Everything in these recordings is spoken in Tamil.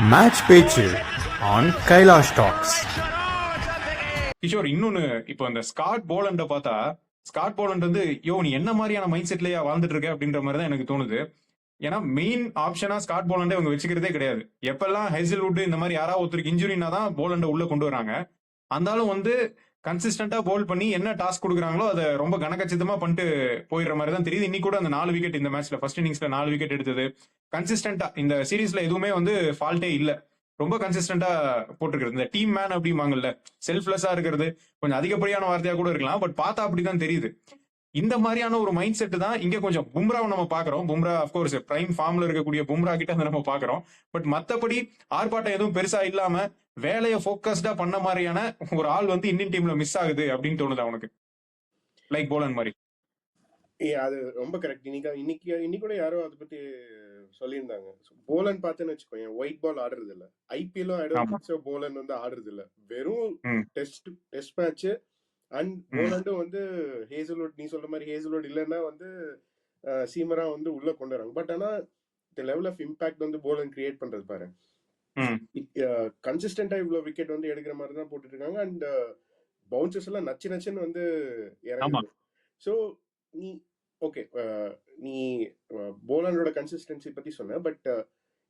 மேட்ச் பேச்சு ஆன் கைலாஷ் டாக்ஸ். கிஷோர், இன்னொன்னு, இப்போ இந்த ஸ்காட் போலண்ட பார்த்தா, ஸ்காட் போலண்ட் வந்து நீ என்ன மாதிரியான மைண்ட் செட்லயா வாழ்ந்துட்டு இருக்க அப்படின்ற மாதிரி தான் எனக்கு தோணுது. ஏன்னா மெயின் ஆப்ஷனா ஸ்காட் போலண்டே அவங்க வச்சுக்கிறதே கிடையாது. எப்பெல்லாம் ஹெசில்வுட் இந்த மாதிரி யாராவது ஒருத்தருக்கு இன்ஜுரினா தான் போலண்ட உள்ள கொண்டு வராங்க. அந்தாலும் வந்து கன்சிஸ்டன்டா போல் பண்ணி என்ன டாஸ்க் கொடுக்குறாங்களோ அதை ரொம்ப கனக்கச்சிதமா பண்ணிட்டு போயிடுற மாதிரி தான் தெரியுது. இன்னைக்கு கூட அந்த 4 விக்கெட் இந்த மேட்ச்ல ஃபர்ஸ்ட் இன்னிங்ஸ்ல 4 விக்கெட் எடுத்தது கன்சிஸ்டன்டா. இந்த சீரீஸ்ல எதுவுமே வந்து ஃபால்ட்டே இல்ல, ரொம்ப கன்சிஸ்டன்டா போட்டிருக்கிறது. இந்த டீம் மேன் அப்படிம்பாங்கல்ல, செல்ஃப்லெஸ்ஸா இருக்கிறது கொஞ்சம் அதிகப்படியான வார்த்தையா கூட இருக்கலாம், பட் பார்த்தா அப்படிதான் தெரியுது. இந்த மாதிரியான ஒரு மைண்ட் செட் தான் இங்க கொஞ்சம் பும்ராவை நம்ம பாக்குறோம். பும்ரா அப்கோர்ஸ் பிரைம் ஃபார்ம்ல இருக்கக்கூடிய பும்ரா கிட்ட நம்ம பாக்குறோம். பட் மத்தபடி ஆர்ப்பாட்டம் எதுவும் பெருசா இல்லாம வேலையை போக்கஸ்டா பண்ண மாதிரியான ஒரு ஆள் வந்து இந்தியன் டீம்ல மிஸ் ஆகுது அப்படின்னு தோணுது அவனுக்கு, லைக் போலன் மாதிரி. அது ரொம்ப கரெக்ட். இன்னைக்கு கூட யாரோ அதை பத்தி சொல்லியிருந்தாங்க. போலன் பார்த்தேன்னு வச்சுக்கோங்க, ஒயிட் பால் ஆடுறது இல்ல. ஐபிஎல்லும் போலன் வந்து ஆடுறது இல்ல, வெறும் டெஸ்ட் மேட்ச். அண்ட் போலண்டும் வந்து ஹேசல்வுட், நீ சொல்ற மாதிரி ஹேசல்வுட் இல்லைன்னா வந்து சீமரா வந்து உள்ள கொண்டு வராங்க. பட் ஆனா தி லெவல் ஆஃப் இம்பாக்ட் வந்து போலன் கிரியேட் பண்றது பாரு. கன்சிஸ்டன்டா இவ்வளவு விக்கெட் வந்து எடுக்கிற மாதிரி தான் போட்டுட்டு இருக்காங்க. அண்ட் பவுன்சர்ஸ் எல்லாம் நச்சுன்னு வந்து இறங்குது. ஸோ நீ ஓகே, நீ போலண்டோட கன்சிஸ்டன்சி பத்தி சொன்ன, பட்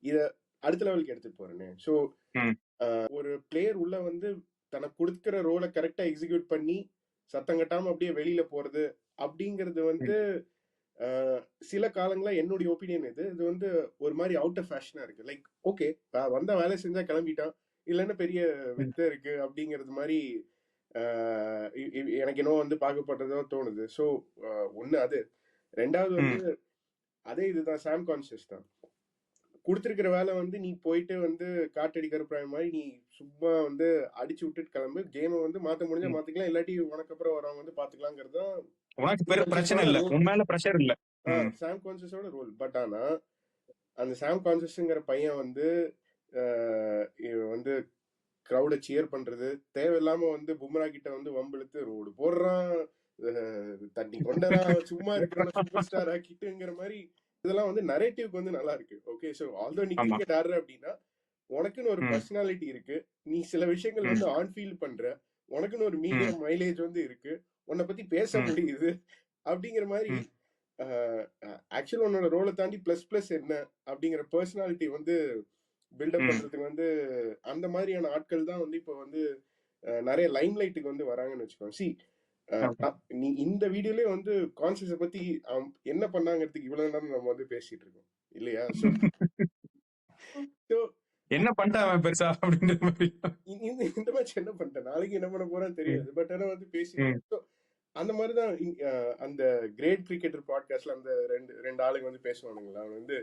இத அடுத்த லெவலுக்கு எடுத்துட்டு போறேன்னு. ஸோ ஒரு பிளேயர் உள்ள வந்து தனக்கு கொடுக்கிற ரோலை கரெக்டா எக்ஸிக்யூட் பண்ணி சத்தம் கட்டாம அப்படியே வெளியில போறது அப்படிங்கிறது வந்து சில காலங்களா என்னுடைய ஒப்பீனியன் இது வந்து ஒரு மாதிரி அவுட் ஆஃப் ஃபேஷனா இருக்கு. லைக் ஓகே, வந்தா வேலை செஞ்சா கிளம்பிட்டான், இல்லைன்னா பெரிய வித்த இருக்கு அப்படிங்கிறது மாதிரி எனக்கு இன்னும் வந்து பார்க்கப்படுறதோ தோணுது. ஸோ ஒண்ணு அது. ரெண்டாவது வந்து அதே இதுதான், சாம் கான்சியஸ் தான் கொடுத்துருக்கிற வேலை வந்து நீ போயிட்டு வந்து காட்டடிக்கிற பிராயம் மாதிரி நீ சும்மா வந்து அடிச்சு விட்டுட்டு கிளம்பு, கேமை வந்து மாத்த முடிஞ்சா மாத்திக்கலாம், இல்லாட்டி உனக்கு அப்புறம் வரவங்க வந்து பாத்துக்கலாங்கிறது தான் சாம் கான்சியஸோட ரோல். பட் ஆனா அந்த சாம் கான்சியஸ்ங்கிற பையன் வந்து வந்து கிரௌட சியர் பண்றது தேவையில்லாம வந்து பும்ரா கிட்ட வந்து வம்பிழுத்து ரோடு போடுறான், தண்ணி கொண்டறான், சும்மா இருக்கிற சூப்பர் ஸ்டார் ஆக்கிட்டுங்கிற மாதிரி இதெல்லாம் வந்து நரேட்டிவ்க்கு வந்து நல்லா இருக்கு. ஓகே, சோ ஆல்தோ நீ கிரிக்கெட் ஆடுற அப்படின்னா உனக்குன்னு ஒரு பர்சனாலிட்டி இருக்கு, நீ சில விஷயங்கள் வந்து ஆன் ஃபீல்ட் பண்ற, உனக்குன்னு ஒரு மீடியம் மைலேஜ் வந்து இருக்கு, உன்னை பத்தி பேச முடியுது அப்படிங்கிற மாதிரி. ஆக்சுவலா உன்னோட ரோலை தாண்டி பிளஸ் என்ன அப்படிங்கிற பர்சனாலிட்டி வந்து பில்டப் பண்றதுக்கு வந்து அந்த மாதிரியான ஆட்கள் தான் வந்து இப்போ வந்து நிறைய லைம் லைட்டுக்கு வந்து வராங்கன்னு வச்சுக்கோங்க. சி, நீ இந்த வீடியோலயே வந்து கான்சியஸை பத்தி என்ன பண்ணாங்கிறதுக்கு இவ்வளவு நேரம் நம்ம வந்து பேசிட்டு இருக்கோம் இல்லையா? என்ன பண்ணிட்டான் பெருசா அப்படின்ற மாதிரி. இந்த மேட்ச் என்ன பண்ணிட்டேன், நாளைக்கு என்ன பண்ண போறான்னு தெரியாது, பட் ஆனா வந்து பேசிட்டு அந்த மாதிரிதான். அந்த கிரேட் கிரிக்கெட்டர் பாட்காஸ்ட்ல அந்த ரெண்டு ஆளுங்க வந்து பேசுவானுங்களா, அவன் வந்து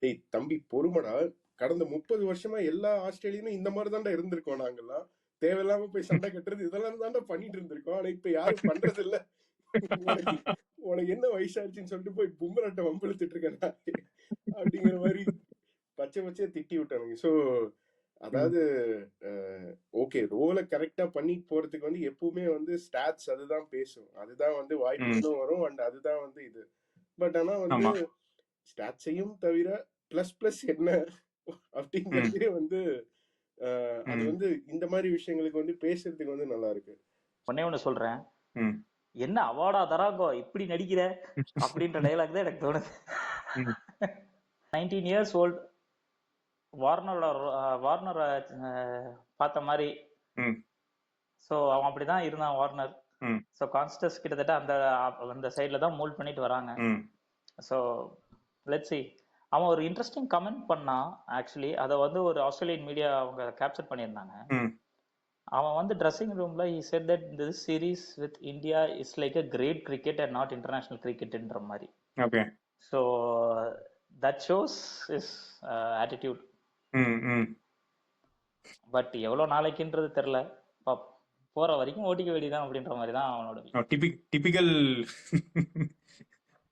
டேய் தம்பி பொறுமடா, கடந்த 30 வருஷமா எல்லா ஆஸ்திரேலியுமே இந்த மாதிரி தாண்டா இருந்திருக்கோம், நாங்கெல்லாம் தேவையில்லாம போய் சண்டை கட்டுறது இதெல்லாம் தாண்டா பண்ணிட்டு இருந்திருக்கோம், ஆனா இப்ப யாரும் பண்றது இல்ல, உனக்கு என்ன வயசாச்சுன்னு சொல்லிட்டு போய் பும்ராட்ட வம்பிழுத்துட்டு இருக்கா அப்படிங்கிற மாதிரி பச்சையா திட்டி விட்டானுங்க. ஸோ அதாவது ஓகே, ரோலை கரெக்டா பண்ணிட்டு போறதுக்கு வந்து எப்பவுமே வந்து ஸ்டாட்ஸ் அதுதான் பேசும், அதுதான் வந்து வாய்ப்புகளும் வரும், அண்ட் அதுதான் வந்து இது. பட் ஆனா வந்து ஸ்டாட்ஸையும் தவிர பிளஸ் என்ன அப்படிங்கிறதே வந்து அது வந்து இந்த மாதிரி விஷயங்களுக்கு வந்து பேசுறதுக்கு வந்து நல்லா இருக்கு. ஒண்ணு சொல்றேன், என்ன அவார்டா தராங்கோ இப்படி நடிக்கிற அப்படின்ற டைலாக் தான் எனக்கு தோணுது. 19 years old வார்னரை பார்த்த மாதிரி. ஸோ அவன் அப்படிதான் இருந்தான் வார்னர். ஸோ கான்ஸ்டஸ் கிட்டத்தட்ட அந்த சைட்ல தான் மூல்ட் பண்ணிட்டு வராங்க. So let's see. அவன் ஒரு இன்ட்ரெஸ்டிங் கமெண்ட் பண்ணான் ஆக்சுவலி, அதை வந்து ஒரு ஆஸ்திரேலியன் மீடியா அவங்க கேப்சர் பண்ணியிருந்தாங்க. அவன் வந்து ட்ரெஸ்ஸிங் ரூம்ல he said that this series with India is like a great cricket and not international cricketன்ற மாதிரி. Okay, so that shows his attitude. But எவ்வளவு நாளைக்குன்றது தெரியல, போற வரைக்கும் ஓட்டிக்க வேண்டியதான் அப்படின்ற மாதிரி தான் அவனோட டிபிக்கல்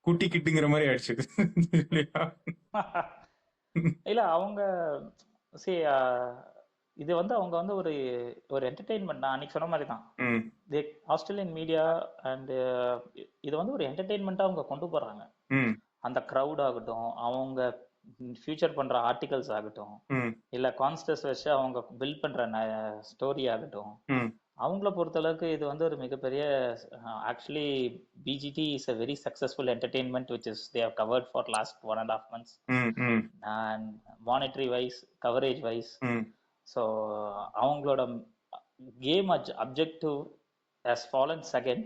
குட்டி கிட்டுங்கிற மாதிரி ஆயிடுச்சு. இல்ல அவங்க இது வந்து அவங்க வந்து ஒரு என்டர்டெயின்மெண்ட் தான், அன்னைக்கு சொன்ன மாதிரி தான். ஆஸ்திரேலியன் மீடியா அண்ட் இது வந்து ஒரு என்டர்டெயின்மெண்ட்டா அவங்க கொண்டு போறாங்க. அந்த க்ரௌட் ஆகட்டும், அவங்க ஃபியூச்சர் பண்ற ஆர்டிகல்ஸ் ஆகட்டும், இல்ல கான்ஸ்டஸ் வச்சு அவங்க பில்ட் பண்ற ஸ்டோரி ஆகட்டும், அவங்கள பொறுத்தளவுக்கு இது வந்து ஒரு மிகப்பெரிய actually PGT is a very successful entertainment which is they have covered for last 1.5 months and monetary wise, coverage wise. So அவங்களோட game objective has fallen second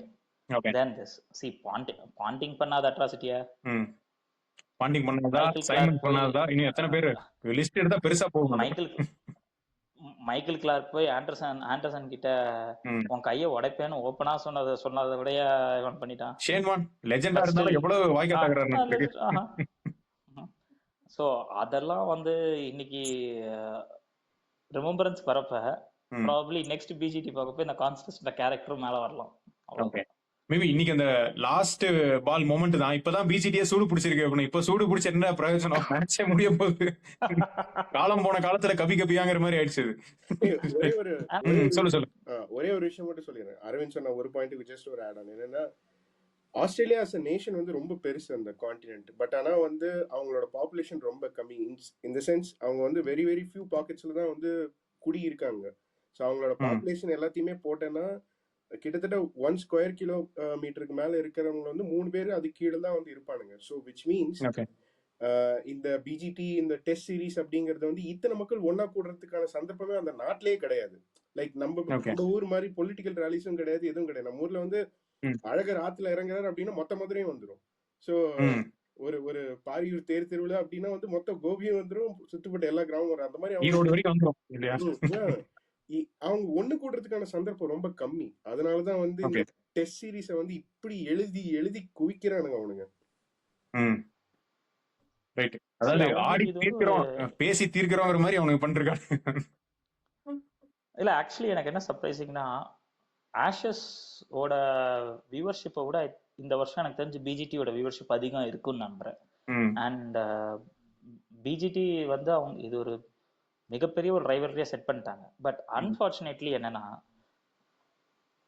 than this. See, bonding பண்ணாத அட்ராசிட்டியா, பாண்டிங் பண்ணாதா, சைமன் பண்ணாதா, இன்னும் எத்தனை பேர் லிஸ்ட் எடுத்தா பெருசா போகும். மைக்கேல் கிளார்க் போய் ஆண்டர்சன் கிட்ட உன் கையை உடைப்பேன்னு ஓப்பனா சொன்னதை விட இவன் பண்ணிட்டான். ஷேன்வான் லெஜெண்டா இருந்தாலும் எவ்வளவு வாய்க்காட்டாக்குறாரு. சோ அதெல்லாம் வந்து இன்னைக்கு ரிமெம்பரன்ஸ் வரப்ப ப்ராபபிலி நெக்ஸ்ட் பிஜிடி பார்க்கப்ப இந்த கான்ஸ்டன்ட் கேரக்டர் மேல வரலாம். மேபி இன்னைக்கு அந்த லாஸ்ட் பால் மொமெண்ட் தான். இப்பதான் பிஜிடியே சூடு பிடிச்சிருக்கு அப்படின்னு. இப்ப சூடு பிடிச்ச என்ன பிரயோஜனம், மேட்சே முடிய போகுது. காலம் போன காலத்துல கபி கபியாங்கிற மாதிரி ஆயிடுச்சு. சொல்லு ஒரே ஒரு விஷயம் மட்டும் சொல்லிடுறேன். அரவிந்த் சொன்ன ஒரு பாயிண்ட்டுக்கு ஜஸ்ட் ஒரு ஆட் ஆன் என்னன்னா, ஆஸ்திரேலியா as a நேஷன் வந்து ரொம்ப பெருசு அந்த கான்டினென்ட். பட் ஆனா வந்து அவங்களோட பாப்புலேஷன் ரொம்ப கம்மி. இந்த சென்ஸ் அவங்க வந்து வெரி வெரி ஃபியூ பாக்கெட்ஸ்ல தான் வந்து குடி இருக்காங்க. ஸோ அவங்களோட பாப்புலேஷன் எல்லாத்தையுமே போட்டேன்னா கிட்டத்தட்ட 1 ஸ்கொயர் கிலோமீட்டருக்கு மேல இருக்கிறவங்க வந்து 3 பேர் அது கீழே தான் வந்து இருப்பானுங்க. ஸோ விச் மீன்ஸ் இந்த பிஜிடி இந்த டெஸ்ட் சீரீஸ் அப்படிங்கறது வந்து இத்தனை மக்கள் ஒன்னா கூடுறதுக்கான சந்தர்ப்பமே அந்த நாட்டிலேயே கிடையாது. லைக் நம்ம ஊர் மாதிரி பொலிட்டிக்கல் ரேலிஸும் கிடையாது, எதுவும் கிடையாது. நம்ம ஊர்ல வந்து அழகர் ஆத்துல இறங்குறாரு அப்படின்னா மொத்த மதுரையும் வந்துடும். ஸோ ஒரு பாரியூர் தேர் திருவிழா அப்படின்னா வந்து மொத்த கோபியும் வந்துடும், சுத்துப்பட்ட எல்லா கிராமம் வரும். அந்த மாதிரி அவங்க ஒண்ணு கூடுறதுக்கான சந்தர்ப்பம் ரொம்ப கம்மி. அதனாலதான் வந்து இந்த டெஸ்ட் சீரீஸ வந்து இப்படி எழுதி எழுதி குவிக்கிறானுங்க அவனுங்க. பேசி தீர்க்கிறோங்கிற மாதிரி அவனுக்கு பண்றாங்க. இல்ல ஆக்சுவலி எனக்கு என்ன சர்ப்ரைசிங்னா, ஆஷஸ் ஓட வியூவர்ஷிப்பை விட இந்த வருஷம் எனக்கு தெரிஞ்சு பிஜிடியோட வியூவர்ஷிப் அதிகம் இருக்குன்னு நம்புறேன். அண்ட் பிஜிடி வந்து அவங்க இது ஒரு மிகப்பெரிய ஒரு ரைவலரியா செட் பண்ணிட்டாங்க. பட் அன்பார்ச்சுனேட்லி என்னன்னா,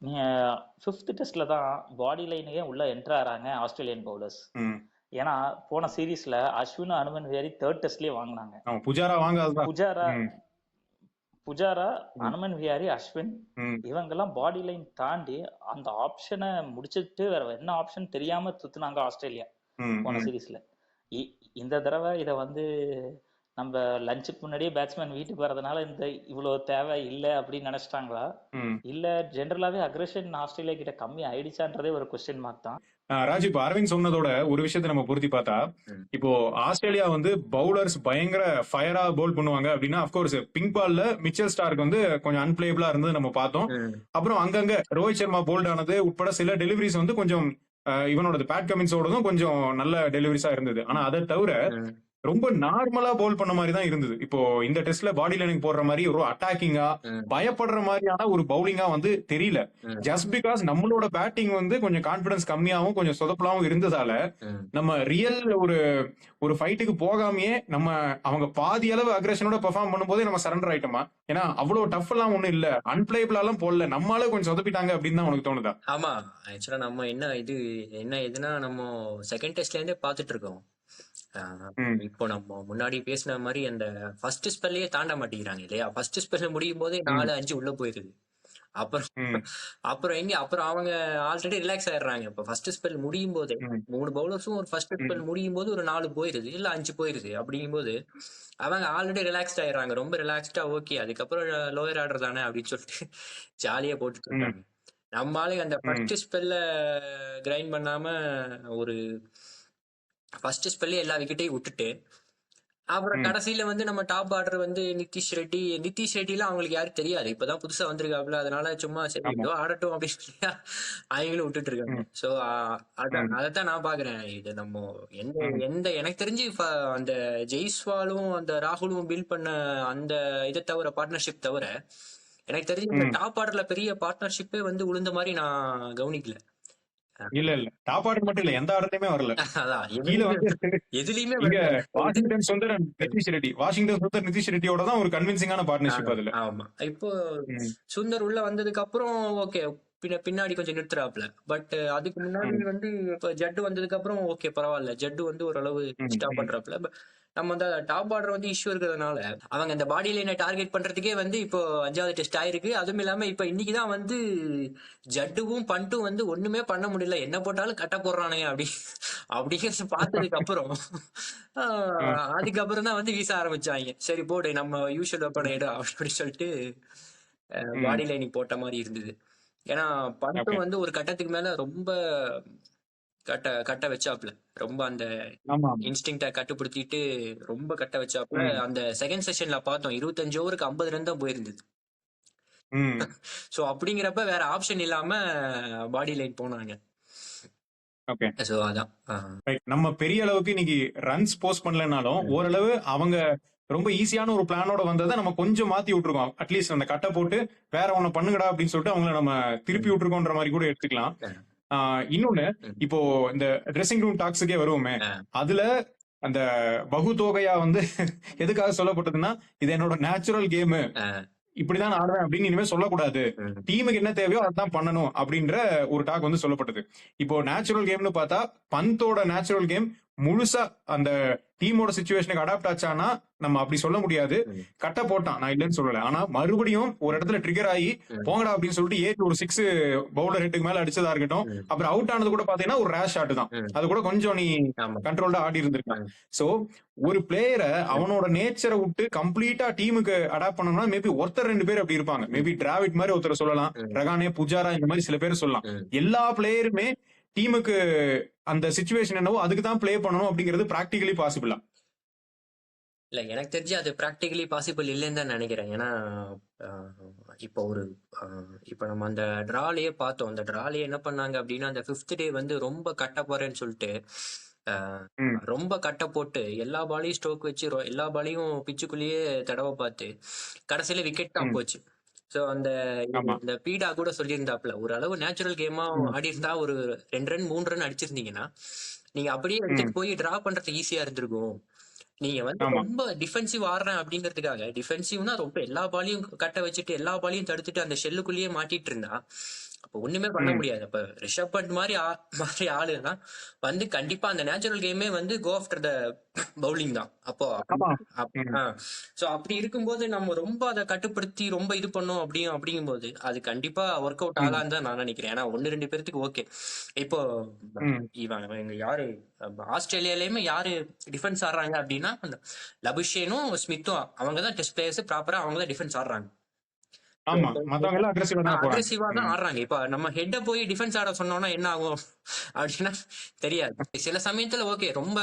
நீங்க 5th டெஸ்ட்ல தான் பாடி லைனே உள்ள என்டர் ஆறாங்க ஆஸ்திரேலியன் பவுலர்ஸ். ஏன்னா போன சீரீஸ்ல அஸ்வின் அனுமன் விஹாரி 3rd டெஸ்ட்லயே வாங்கினாங்க. புஜாரா அனுமன் விஹாரி அஸ்வின் இவங்கெல்லாம் பாடி லைன் தாண்டி அந்த ஆப்ஷனை முடிச்சிட்டு வேற என்ன ஆப்ஷன் தெரியாம துத்துனாங்க ஆஸ்திரேலியா போன சீரீஸ்ல. இந்த தடவை இதை வந்து நம்ம லஞ்சுக்கு முன்னாடியே பேட்ஸ்மேன் வீட்டுக்கு வரதுனால இந்த இவ்வளவு தேவை இல்லை அப்படின்னு நினைச்சிட்டாங்களா, இல்ல ஜெனரலாவே அக்ரெஷன் ஆஸ்திரேலியா கிட்ட கம்மி ஆயிடுச்சான்றதே ஒரு கொஸ்டின் மார்க் தான். ராஜு, இப்போ அரவிந்த் சொன்னதோட ஒரு விஷயத்தை நம்ம பொருத்தி பார்த்தா, இப்போ ஆஸ்திரேலியா வந்து பவுலர்ஸ் பயங்கர ஃபயரா பவுல் பண்ணுவாங்க அப்படின்னா, அப்கோர்ஸ் பிங்க் பால்ல மிச்சல் ஸ்டார்க் வந்து கொஞ்சம் அன்பிளேபிளா இருந்தது நம்ம பார்த்தோம். அப்புறம் அங்கங்க ரோஹித் சர்மா போல்ட் ஆனது உட்பட சில டெலிவரிஸ் வந்து கொஞ்சம் இவனோட பேட் கமின்ஸோடதும் கொஞ்சம் நல்ல டெலிவரிஸா இருந்தது. ஆனா அதை தவிர ரொம்ப நார்மலா பவுல் பண்ண மாதிரி தான் இருந்தது. இப்போ இந்த டெஸ்ட்ல பாடி லைனிங் போடுற மாதிரி ஒரு அட்டாக்கிங்கா பயப்படுற மாதிரியான ஒரு பவுலிங்கா வந்து தெரியல. ஜஸ்ட் பிகாஸ் நம்மளோட பேட்டிங் வந்து கொஞ்சம் கான்பிடன்ஸ் கம்மியாவும் கொஞ்சம் சொதப்பலாவும் இருந்ததால நம்ம ரியல் ஒரு ஃபைட்டுக்கு போகாமையே நம்ம அவங்க பாதி அளவு அக்ரெஷனோட பெர்ஃபார்ம் பண்ணும்போதே நம்ம சரண்டர் ஆயிட்டோமா? ஏன்னா அவ்வளவு டஃப் எல்லாம் ஒண்ணும் இல்ல, அன்பிளேபிள் எல்லாம் போடல, நம்மளால கொஞ்சம் சொதப்பிட்டாங்க அப்படின்னு தான் உனக்கு தோணுதா? ஆமா, ஆக்சுவலா நம்ம எதுனா நம்ம செகண்ட் டெஸ்ட்ல இருந்தே பாத்துட்டு இருக்கோம். இப்போ நம்ம முன்னாடி பேசின மாதிரி அந்த ஃபர்ஸ்ட் ஸ்பெல்லையே தாண்ட மாட்டேங்கிறாங்க இல்லையா? ஃபர்ஸ்ட் ஸ்பெல் முடியும் போதே 4-5 உள்ள போயிருது. அப்புறம் அவங்க ஆல்ரெடி ரிலாக்ஸ் ஆயிடுறாங்க. இப்ப ஃபர்ஸ்ட் ஸ்பெல் முடியும் போதே 3 பவுலர்ஸும் ஒரு ஃபர்ஸ்ட் ஸ்பெல் முடியும் போது ஒரு 4 போயிருது, இல்ல 5 போயிருது. அப்படிங்கும் போது அவங்க ஆல்ரெடி ரிலாக்ஸ்ட் ஆயிடுறாங்க, ரொம்ப ரிலாக்ஸ்டா. ஓகே, அதுக்கப்புறம் லோயர் ஆர்டர் தானே அப்படின்னு சொல்லிட்டு ஜாலியா போட்டுட்டு இருக்காங்க. நம்மளால அந்த ஃபர்ஸ்ட் ஸ்பெல்ல கிரைண்ட் பண்ணாம ஒரு ஃபர்ஸ்ட் ஸ்பெல்லே எல்லா விக்கெட்டையும் விட்டுட்டு அப்புறம் கடைசியில வந்து நம்ம டாப் ஆர்டர் வந்து நிதிஷ் ரெட்டிலாம் அவங்களுக்கு யாரும் தெரியாது, இப்பதான் புதுசா வந்திருக்காப்புல, அதனால சும்மா சரி ஆடட்டும் அப்படின்னு அவங்களும் விட்டுட்டு இருக்காங்க. சோ அதைத்தான் நான் பாக்குறேன். இது நம்ம எந்த எனக்கு தெரிஞ்சு அந்த ஜெய்ஸ்வாலும் அந்த ராகுலும் பில்ட் பண்ண அந்த இதை தவிர பார்ட்னர்ஷிப் தவிர எனக்கு தெரிஞ்சு டாப் ஆர்டர்ல பெரிய பார்ட்னர்ஷிப்பே வந்து உளுந்த மாதிரி நான் கவனிக்கல. இல்ல டாப் ஆர்டர் மட்டும் இல்ல, எந்த ஆர்டர்லயுமே வரல. எதுலயுமே வாஷிங்டன் சுந்தர் நிதிஷ் ரெட்டியோட தான் ஒரு கன்வின்சிங்கான பார்ட்னர்ஷிப் அதுல. ஆமா, இப்போ சுந்தர் உள்ள வந்ததுக்கு அப்புறம் ஓகே பின்னாடி கொஞ்சம் நிறுத்துறாப்ல. பட் அதுக்கு முன்னாடி வந்து இப்ப ஜட்டு வந்ததுக்கு அப்புறம் ஓகே பரவாயில்ல, ஜட்டு வந்து ஓரளவு ஸ்டாப் பண்றாப்ல. நம்ம அந்த டாப் ஆர்டர் வந்து இஷ்யூ இருக்கிறதுனால அவங்க அந்த பாடி லைனை டார்கெட் பண்றதுக்கே வந்து இப்போ 5வது டெஸ்ட் ஆயிருக்கு. அதுவும் இல்லாம இப்ப இன்னைக்குதான் வந்து ஜட்டுவும் பண்ட்டும் வந்து ஒண்ணுமே பண்ண முடியல, என்ன போட்டாலும் கட்ட போடுறானுங்க அப்படிங்கிறது பார்த்ததுக்கு அப்புறம் அதுக்கப்புறம் தான் வந்து வீச ஆரம்பிச்சாங்க. சரி போடு, நம்ம யூஷுவல் வெப்பன் எடு அப்படின்னு சொல்லிட்டு பாடி லைனிங் போட்ட மாதிரி இருந்தது. ஏன்னா பண்ட்டும் வந்து ஒரு கட்டத்துக்கு மேல ரொம்ப கட்ட வச்சாப்ல, ரொம்ப அந்த இன்ஸ்டிங்க்ட கட்டுப்படுத்திட்டு ரொம்ப கட்ட வச்சாப்ல. அந்த செகண்ட் செஷன்ல பார்த்தோம் 25 ஓவருக்கு 50 ரன் தான் போயிருந்தது. சோ அப்படிங்கிறப்ப வேற ஆப்ஷன் இல்லாம பாடி லைன் போனாங்க. சோ அதான் நம்ம பெரிய அளவுக்கு இன்னைக்கு ரன்ஸ் போஸ்ட் பண்ணலனாலும் ஓரளவு அவங்க ரொம்ப ஈஸியான ஒரு பிளானோட வந்ததை நம்ம கொஞ்சம் மாத்தி விட்டுருக்கோம். அட்லீஸ்ட் அந்த கட்டை போட்டு வேற ஒண்ணு பண்ணுங்கடா அப்படின்னு சொல்லிட்டு அவங்கள நம்ம திருப்பி விட்டுருக்கோன்ற மாதிரி கூட எடுத்துக்கலாம். இன்னொன்னு, இப்போ இந்த ட்ரெஸ்ஸிங் ரூம் டாக்ஸுக்கே வருவோமே, அதுல அந்த பகுதோகையா வந்து எதுக்காக சொல்லப்பட்டதுன்னா, இது என்னோட நேச்சுரல் கேமு, இப்படிதான் ஆடுவேன் அப்படின்னு இனிமே சொல்லக்கூடாது, டீமுக்கு என்ன தேவையோ அதான் பண்ணணும் அப்படின்ற ஒரு டாக் வந்து சொல்லப்பட்டது. இப்போ நேச்சுரல் கேம்னு பார்த்தா பந்தோட நேச்சுரல் கேம் முழுசா அந்த டீமோட சிச்சுவேஷனுக்கு அடாப்ட் ஆச்சானா நம்ம அப்படி சொல்ல முடியாது. கட்ட போட்டான், நான் இல்லைன்னு சொல்லல. ஆனா மறுபடியும் ஒரு இடத்துல ட்ரிகர் ஆகி போங்கடா அப்படின்னு சொல்லிட்டு ஏறி ஒரு 6 பவுலர் ஹெட்டுக்கு மேல அடிச்சதா இருக்கட்டும். அப்புறம் அவுட் ஆனது கூட பாத்தீங்கன்னா ஒரு ரேஷ் ஷாட் தான், அது கூட கொஞ்சம் நீ கண்ட்ரோல்டா ஆடி இருந்திருக்காங்க. சோ ஒரு பிளேயரை அவனோட நேச்சரை விட்டு கம்ப்ளீட்டா டீமுக்கு அடாப்ட் பண்ணணும்னா மேபி ஒருத்தர் 2 பேர் அப்படி இருப்பாங்க. மேபி டிராவிட் மாதிரி ஒருத்தர் சொல்லலாம், ரகானே, புஜாரா, இந்த மாதிரி சில பேர் சொல்லலாம். எல்லா பிளேயருமே டீமுக்கு அந்த சிச்சுவேஷன் என்னவோ அதுக்கு தான் பிளே பண்ணணும் அப்படிங்கிறது பிராக்டிகலி பாசிபிளா? இல்ல, எனக்கு தெரிஞ்சு அது பிராக்டிகலி பாசிபிள் இல்லைன்னு தான் நினைக்கிறேன். ஏன்னா இப்போ நம்ம அந்த டிராலேயே பார்த்தோம். அந்த டிராலேயே என்ன பண்ணாங்க அப்படின்னா, அந்த 5th டே வந்து ரொம்ப கட்ட போறேன்னு சொல்லிட்டு ரொம்ப கட்ட போட்டு எல்லா பாலையும் ஸ்ட்ரோக் வச்சு எல்லா பாலையும் பிச்சுக்குள்ளேயே தடவை பார்த்து கடைசியில விக்கெட் தான் போச்சு. சோ அந்த பீடா கூட சொல்லியிருந்தாப்ல, ஒரு அளவு நேச்சுரல் கேமா ஆடி இருந்தா ஒரு 2 ரன் 3 ரன் அடிச்சிருந்தீங்கன்னா நீங்க அப்படியே எடுத்துட்டு போய் டிரா பண்றது ஈஸியா இருந்திருக்கும். நீங்க வந்து ரொம்ப டிஃபென்சிவ் ஆடுறேன் அப்படிங்கிறதுக்காக, டிஃபென்சிவ்னா ரொம்ப எல்லா பாலையும் கட்ட வச்சுட்டு எல்லா பாலையும் தடுத்துட்டு அந்த ஷெல்லுக்குள்ளேயே மாட்டிட்டு இருந்தா அப்ப ஒண்ணுமே பண்ண முடியாது. அப்ப ரிஷப் பண்ட் மாதிரி ஆளுன்னா வந்து கண்டிப்பா அந்த நேச்சுரல் கேமே வந்து கோ ஆஃப்டர் த பவுலிங் தான். அப்போ சோ அப்படி இருக்கும்போது நம்ம ரொம்ப அதை கட்டுப்படுத்தி ரொம்ப இது பண்ணோம் அப்படிங்கும்போது அது கண்டிப்பா ஒர்க் அவுட் ஆகலான்னு தான் நான் நினைக்கிறேன். ஏன்னா 1-2 பேருக்கு ஓகே. இப்போ இவங்க யாரு ஆஸ்திரேலியாலயுமே யாரு டிஃபென்ஸ் ஆடுறாங்க அப்படின்னா லபுஷேனும் ஸ்மித்தும், அவங்கதான் டெஸ்ட் பிளேயர்ஸ், ப்ராப்பரா அவங்கதான் டிஃபென்ஸ் ஆடுறாங்க. அக்ரெசிவா தான் ஆடுறாங்க. இப்ப நம்ம ஹெட்ட போய் டிஃபென்ஸ் ஆட சொன்னோம்னா என்ன ஆகும் அப்படின்னா தெரியாது. சில சமயத்துல ஓகே ரொம்ப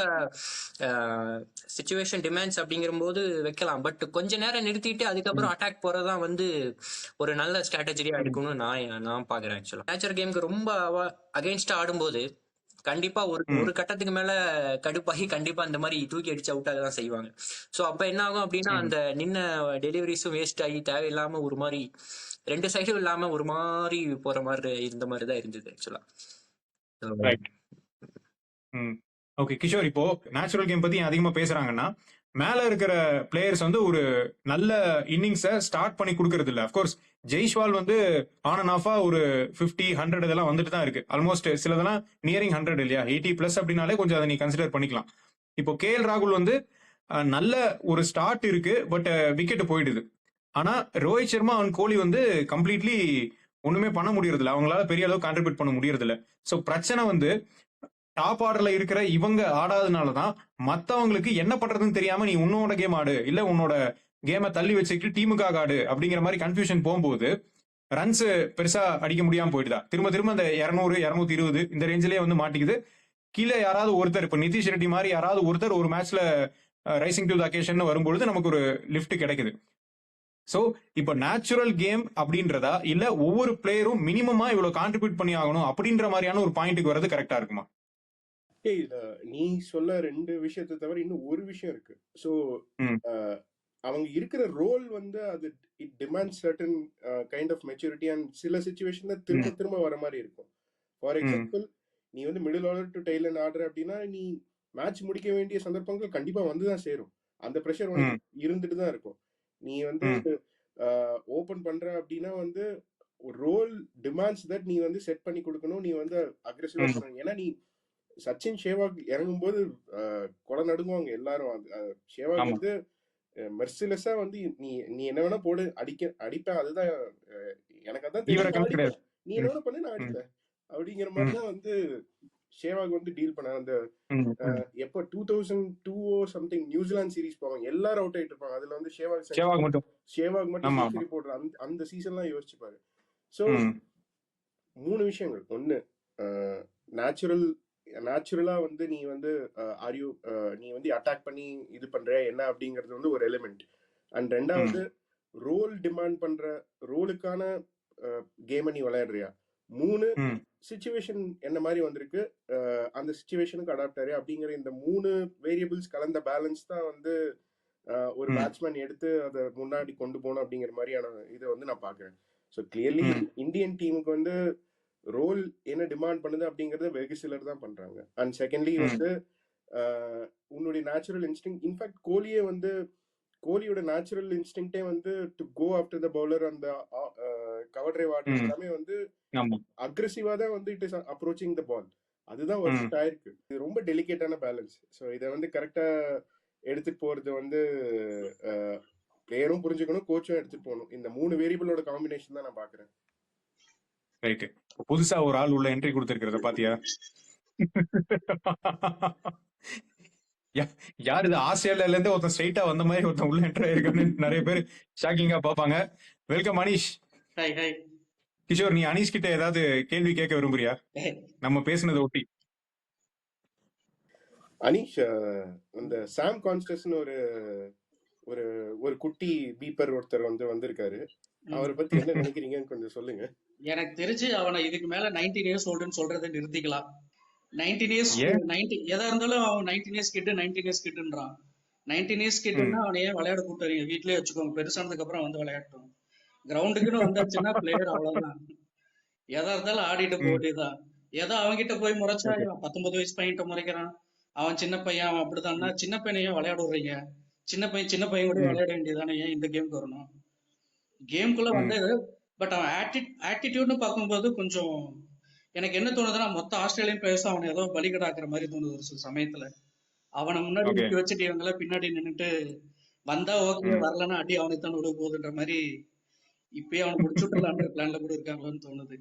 சிச்சுவேஷன் டிமாண்ட்ஸ் அப்படிங்கிற போது வைக்கலாம். பட் கொஞ்ச நேரம் நிறுத்திட்டு அதுக்கப்புறம் அட்டாக் போறதுதான் வந்து ஒரு நல்ல ஸ்ட்ராட்டஜியா இருக்கும்னு நான் பாக்குறேன். ஆக்சுவலா நேச்சுரல் கேமுக்கு ரொம்ப அகைன்ஸ்டா ஆடும்போது கண்டிப்பா ஒரு கட்டத்துக்கு மேல கடுப்பாகி கண்டிப்பா இந்த மாதிரி தூக்கி அடிச்சு அவுட் ஆக தான் செய்வாங்க. சோ அப்ப என்ன ஆகும் அப்படின்னா அந்த நின்ன டெலிவரிஸும் வேஸ்ட் ஆகி தேவையில்லாம ஒரு மாதிரி 2 சைடும் இல்லாம ஒரு மாதிரி போற மாதிரி இருந்த மாதிரி தான் இருந்தது ஆக்சுவலா. ஓகே கிஷோர், இப்போ நேச்சுரல் கேம் பத்தி அதிகமா பேசுறாங்கன்னா மேல இருக்கிற பிளேயர்ஸ் வந்து ஒரு நல்ல இன்னிங்ஸை ஸ்டார்ட் பண்ணி கொடுக்கறது இல்ல. அப்கோர்ஸ் ஜெய்ஷ்வால் வந்து ஆன் அண்ட் ஆஃபா ஒரு 50, 100 இதெல்லாம் வந்துட்டு தான் இருக்கு. ஆல்மோஸ்ட் சிலதெல்லாம் நியரிங் 100 இல்லையா, 80+ அப்படின்னாலே கொஞ்சம் அதை நீ கன்சிடர் பண்ணிக்கலாம். இப்போ KL ராகுல் வந்து நல்ல ஒரு ஸ்டார்ட் இருக்கு, பட் விக்கெட் போயிடுது. ஆனா ரோஹித் சர்மா அண்ட் கோலி வந்து கம்ப்ளீட்லி ஒண்ணுமே பண்ண முடியறது இல்லை, அவங்களால பெரிய அளவு கான்ட்ரிபியூட் பண்ண முடியறது இல்லை. ஸோ பிரச்சனை வந்து டாப் ஆர்டர்ல இருக்கிற இவங்க ஆடாதனாலதான் மத்தவங்களுக்கு என்ன பண்றதுன்னு தெரியாம நீ உன்னோட கேம் ஆடு, இல்ல உன்னோட கேமை தள்ளி வச்சுக்கிட்டு டீமுக்காக ஆடு அப்படிங்கிற மாதிரி கன்ஃபியூஷன் போகும்போது ரன்ஸ் பெருசா அடிக்க முடியாம போயிடுதா. திரும்ப திரும்ப அந்த 200, 220 இந்த ரேஞ்சிலேயே வந்து மாட்டிக்குது. கீழே யாராவது ஒருத்தர், இப்ப நிதிஷ் ரெட்டி மாதிரி யாராவது ஒருத்தர் ஒரு மேட்ச்ல ரைசிங் டு த அகேஷன் வரும்பொழுது நமக்கு ஒரு லிஃப்ட் கிடைக்குது. சோ இப்போ நேச்சுரல் கேம் அப்படின்றதா இல்ல ஒவ்வொரு பிளேயரும் மினிமமா இவ்வளவு கான்ட்ரிபியூட் பண்ணி ஆகணும் அப்படின்ற மாதிரியான ஒரு பாயிண்ட்டுக்கு வர்றது கரெக்டா இருக்குமா? நீ சொல்ல 2 விஷயத்தை தவிர இன்னும் ஒரு விஷயம் இருக்கு. சோ அவங்க இருக்கிற ரோல் வந்து அது it demand certain kind of maturity and சில சிச்சுவேஷன்ல திரும்ப திரும்ப வர மாதிரி இருக்கும். ஃபார் எக்ஸாம்பிள், நீ வந்து middle order to tail and order அப்படின்னா நீ மேட்ச் முடிக்க வேண்டிய சந்தர்ப்பங்கள் கண்டிப்பா வந்துதான் சேரும். அந்த ப்ரெஷர் வந்து இருந்துட்டு தான் இருக்கும். நீ வந்து ஓபன் பண்ற அப்படின்னா வந்து ரோல் டிமாண்ட்ஸ் தட் நீ வந்து செட் பண்ணி கொடுக்கணும், நீ வந்து அக்ரெசிவா பண்ணணும். ஏன்னா நீ சச்சின் சேவாக் இறங்கும் போது கொலை நடுங்குவாங்க எல்லாரும். சேவாக் வந்து மெர்சிலஸா வந்து நீ நீ என்ன வேணா போடு, அடிப்பேன், அதுதான் எனக்கு அதான் தெரியும், நீ என்ன வேணா பண்ணு நான் அடிப்பேன் அப்படிங்கிற மாதிரிதான் வந்து சேவாக் வந்து டீல் பண்ண. அந்த எப்ப 2002 சம்திங் நியூசிலாந்து சீரிஸ் போவாங்க, எல்லாரும் அவுட் ஆயிட்டு இருப்பாங்க, அதுல வந்து சேவாக் மட்டும் செஞ்சுரி போடுற அந்த சீசன்லாம் யோசிச்சு பாரு. சோ 3 விஷயங்கள். ஒண்ணு, நேச்சுரலா வந்து நீ வந்து நீ வந்து அட்டாக் பண்ணி இது பண்ற என்ன அப்படிங்கிறது வந்து ஒரு எலிமெண்ட். அண்ட் ரெண்டாவது, ரோல் டிமாண்ட் பண்ற ரோலுக்கான கேமை நீ விளையாடுறியா. 3, சிச்சுவேஷன் என்ன மாதிரி வந்திருக்கு, அந்த சிச்சுவேஷனுக்கு அடாப்ட் ஆறியா அப்படிங்கிற இந்த 3 வேரியபிள்ஸ் கலந்த பேலன்ஸ் தான் வந்து ஒரு பேட்ஸ்மேன் எடுத்து அதை முன்னாடி கொண்டு போகணும் அப்படிங்கிற மாதிரியான இதை வந்து நான் பாக்குறேன். ஸோ கிளியர்லி இந்தியன் டீமுக்கு வந்து ரோல் என்ன டிமாண்ட் பண்ணுது அப்படிங்கறத வெகு சிலர் தான் பண்றாங்க. அண்ட் செகண்ட்லி வந்து உன்னுடைய நேச்சுரல் இன்ஸ்டிங், இன்ஃபேக்ட் கோலியே வந்து கோலியோட நேச்சுரல் இன்ஸ்டிங்கே வந்து to go after the bowler, அந்த கவர் டிரைவ் ஆடுறது எல்லாமே வந்து அக்ரெசிவா தான் வந்து it is approaching the ball. அதுதான் ஒர்க் ஆயிருக்கு. இது ரொம்ப டெலிகேட்டான பேலன்ஸ். ஸோ இதை வந்து கரெக்டா எடுத்துட்டு போறது வந்து பிளேயரும் புரிஞ்சுக்கணும், கோச்சும் எடுத்துட்டு போகணும். இந்த 3 வேரியபிளோட காம்பினேஷன் தான் நான் பாக்குறேன். ரைட். புதுசா ஒரு ஆள் உள்ள என்ட்ரி கொடுத்திருக்கிறத பாத்தியா? யார் இது? ஆஸ்திரேலியால இருந்து ஒருத்தன் ஸ்ட்ரைட்டா வந்த மாதிரி ஒருத்தன் உள்ள என்ட்ரி ஆயிருக்கான்னு நிறைய பேர் ஷாக்கிங்கா பாப்பாங்க. வெல்கம் அனீஷ். கிஷோர், நீ அனீஷ் கிட்ட ஏதாவது கேள்வி கேட்க விரும்புறியா நம்ம பேசுனதை ஒட்டி? அனீஷ், இந்த சாம் கான்ஸ்டஸ்னு ஒரு ஒரு ஒரு குட்டி பீப்பர் ஒருத்தர் வந்து வந்திருக்காரு, அவரை பத்தி என்ன நினைக்கிறீங்கன்னு கொஞ்சம் சொல்லுங்க. எனக்கு தெரிஞ்சு அவனை இதுக்கு மேல 19 இயர்ஸ் ஓல்டுன்னு சொல்றதை நிறுத்திக்கலாம். 19 இயர்ஸ் 90 எதா இருந்தாலும் அவன் 19 இயர்ஸ் கிட்ட 19 இயர்ஸ் கிட்டுன்றான். 19 இயர்ஸ் கிட்டுன்னா அவனை ஏன் விளையாட கூப்பிட்டு வீட்லயே வச்சுக்கோங்க, பெருசானதுக்கு அப்புறம் வந்து விளையாட்டும். கிரவுண்டுக்குன்னு வந்தாச்சுன்னா பிளேயர் அவ்வளவுதான், எதா இருந்தாலும் ஆடிட்டு போட்டுதான். ஏதோ அவன்கிட்ட போய் முறைச்சா 19 வயசு பையன்கிட்ட முறைக்கிறான், அவன் சின்ன பையன், அவன் அப்படித்தான்னா சின்ன பையனையும் விளையாட விடுறீங்க. சின்ன பையன் கூட விளையாட வேண்டியதானே, ஏன் இந்த கேமுக்கு வரணும்? கேமுக்குள்ள வந்தது. பட் அவன் ஆட்டிடியூட்னு பார்க்கும்போது கொஞ்சம் எனக்கு என்ன தோணுதுன்னா, மொத்த ஆஸ்திரேலியன் பிளேயர்ஸ் அவனை ஏதோ பலிகடாக்குற மாதிரி தோணுது ஒரு சில சமயத்துல. அவனை முன்னாடி நிறுத்தி வச்சுட்டு இவங்கள பின்னாடி நின்னுட்டு வந்தா ஓகே, வரலன்னா அடி அவனுக்கு தான் விட போகுதுன்ற மாதிரி இப்பயே அவனை முடிச்சுட்டலான்ற பிளான்ல கூட இருக்காங்களான்னு தோணுது.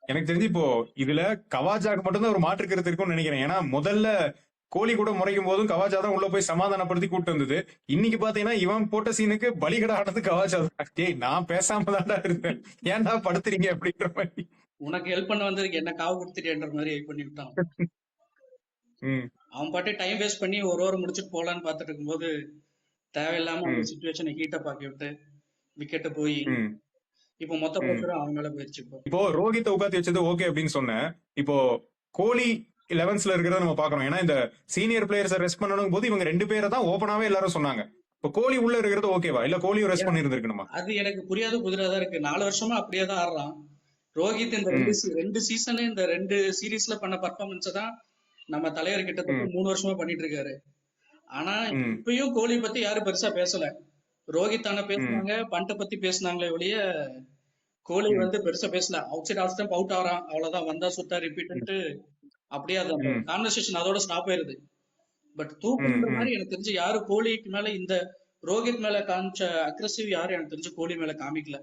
எனக்கு தெரிஞ்சு இப்போ இதுல கவாஜாக்கு மட்டும்தான் ஒரு மாற்று கருத்து இருக்கும்னு நினைக்கிறேன். ஏன்னா முதல்ல கோலி கூட முறைக்கும் போதும் கவாஜா தான் உள்ள போய் சமாதானப்படுத்தி கூட்டு வந்தது. இன்னைக்கு பாத்தீங்கன்னா இவன் போட்ட சீனுக்கு பலிகடா ஆனது கவாஜா தான். டேய், நான் பேசாம தான்டா இருந்தேன், ஏன்டா படுத்துறீங்க அப்படின்ற மாதிரி. உனக்கு ஹெல்ப் பண்ண வந்ததுக்கு என்ன காவு கொடுத்துட்டேன்ற மாதிரி பண்ணி விட்டான். அவன் பாட்டு டைம் வேஸ்ட் பண்ணி ஒரு ஓவர் முடிச்சுட்டு போலான்னு பாத்துட்டு இருக்கும்போது தேவையில்லாம அந்த சிச்சுவேஷனை ஹீட்டப் ஆக்கி விட்டு விக்கெட்ட போய் இப்போ மொத்த பிரச்சனை அவன் மேல போயிடுச்சு. இப்போ ரோஹித்தை உட்காந்து வச்சது ஓகே அப்படின்னு சொன்னேன். இப்போ கோலி 11ஸ்ல இருக்கிறத நம்ம பாக்குறோம். ஏன்னா இந்த சீனியர் பிளேயர்ஸ் ரெஸ்ட் பண்ணணும் போது இவங்க 2 பேரை தான் ஓபனாவே எல்லாரும் சொன்னாங்க. இப்போ கோலி உள்ள இருக்கிறது ஓகேவா, இல்ல கோலியும் ரெஸ்ட் பண்ணி இருந்திருக்கணுமா? அது எனக்கு புரியாத புதிராதான் இருக்கு. 4 வருஷமா அப்படியே தான் ஆடுறான் ரோஹித். இந்த 2 சீசன் இந்த 2 சீரீஸ்ல பண்ண பர்ஃபார்மன்ஸ் தான் நம்ம தலைவர் கிட்டத்தட்ட 3 வருஷமா பண்ணிட்டு இருக்காரு. ஆனா இப்பயும் கோலி பத்தி யாரும் பெருசா பேசல. ரோஹித் ஆனா பேசுனாங்க, பண்ட பத்தி பேசினாங்களே ஒழிய கோலி வந்து பெருசா பேசல. Outside off stump out ஆறான், அவ்வளவுதான், வந்தா சுத்தா ரிப்பீட் அப்படியே அந்த கான்வர்சேஷன் அதோட ஸ்டாப் ஆயிருது. பட் தூக்குன்ற மாதிரி எனக்கு தெரிஞ்சு யாரும் கோலிக்கு மேல இந்த ரோஹித் மேல காமிச்ச அக்ரெசிவ் யாரும் எனக்கு தெரிஞ்சு கோலி மேல காமிக்கல.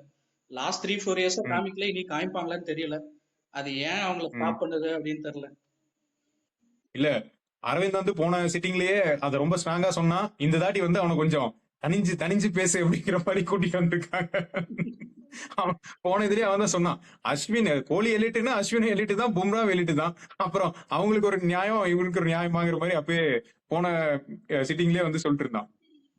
லாஸ்ட் 3-4 இயர்ஸா காமிக்கல, இனி காமிப்பாங்களான்னு தெரியல. அது ஏன் அவங்கள ஸ்டாப் பண்ணுது அப்படின்னு தெரியல. இல்ல, அரவிந்த் வந்து போன சிட்டிங்லயே அதை ரொம்ப ஸ்ட்ராங்கா சொன்னா, இந்த தாட்டி வந்து அவனை கொஞ்சம் தனிஞ்சு பேசு அப்படிங்கிற மாதிரி கூட்டிட்டு வந்திருக்காங்க. அவன் போன இதுலயே அவன் தான் சொன்னான், அஸ்வின் கோலி எலிட்டுன்னா அஸ்வின் எலிட்டு தான், பும்ரா எலிட்டு தான், அப்புறம் அவங்களுக்கு ஒரு நியாயம் இவங்களுக்கு ஒரு நியாயமாங்கிற மாதிரி அப்பயே போன சிட்டிங்லயே வந்து சொல்லிட்டு இருந்தான்.